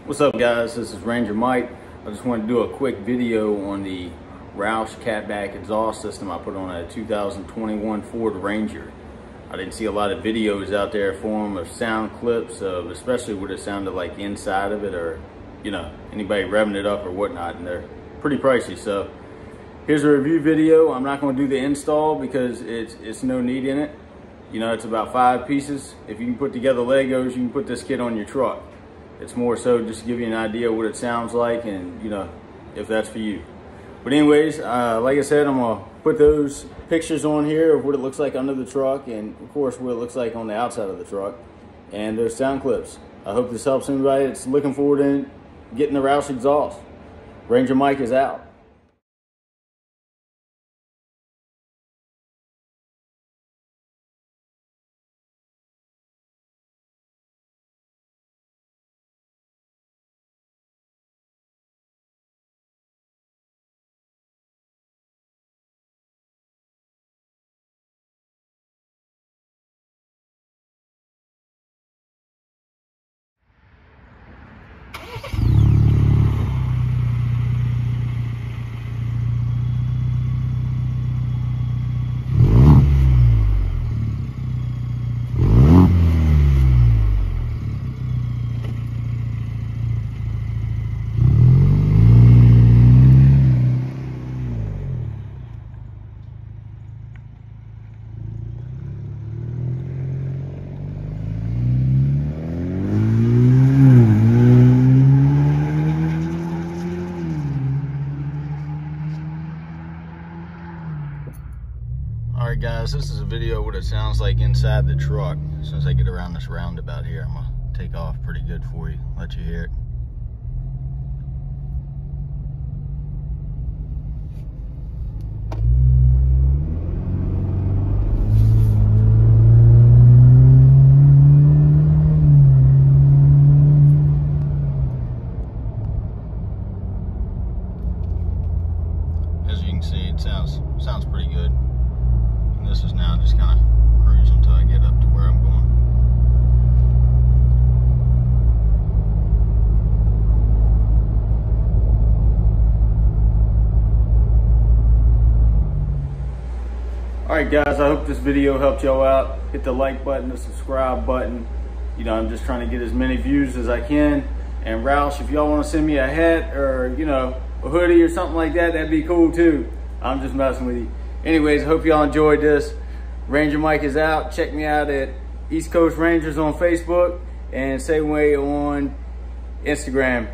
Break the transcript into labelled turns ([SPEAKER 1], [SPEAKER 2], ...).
[SPEAKER 1] What's up, guys? This is Ranger Mike. I just wanted to do a quick video on the Roush Cat exhaust system I put on a 2021 Ford Ranger. I didn't see a lot of videos out there for them of sound clips of especially what it sounded like inside of it, or anybody revving it up or whatnot, and they're pretty pricey. So here's a review video. I'm not going to do the install because it's no need in it. It's about 5 pieces. If you can put together Legos, you can put this kit on your truck. It's more so just to give you an idea of what it sounds like and, if that's for you. But anyways, like I said, I'm going to put those pictures on here of what it looks like under the truck and, of course, what it looks like on the outside of the truck and those sound clips. I hope this helps anybody that's looking forward to getting the Roush exhaust. Ranger Mike is out. Alright guys, this is a video of what it sounds like inside the truck. As soon as I get around this roundabout here, I'm going to take off pretty good for you, let you hear it. As you can see, it sounds pretty good. This is now just kind of cruising until I get up to where I'm going. Alright guys, I hope this video helped y'all out. Hit the like button, the subscribe button. I'm just trying to get as many views as I can. And Roush, if y'all want to send me a hat or, a hoodie or something like that, that'd be cool too. I'm just messing with you. Anyways, I hope y'all enjoyed this. Ranger Mike is out. Check me out at East Coast Rangers on Facebook and same way on Instagram.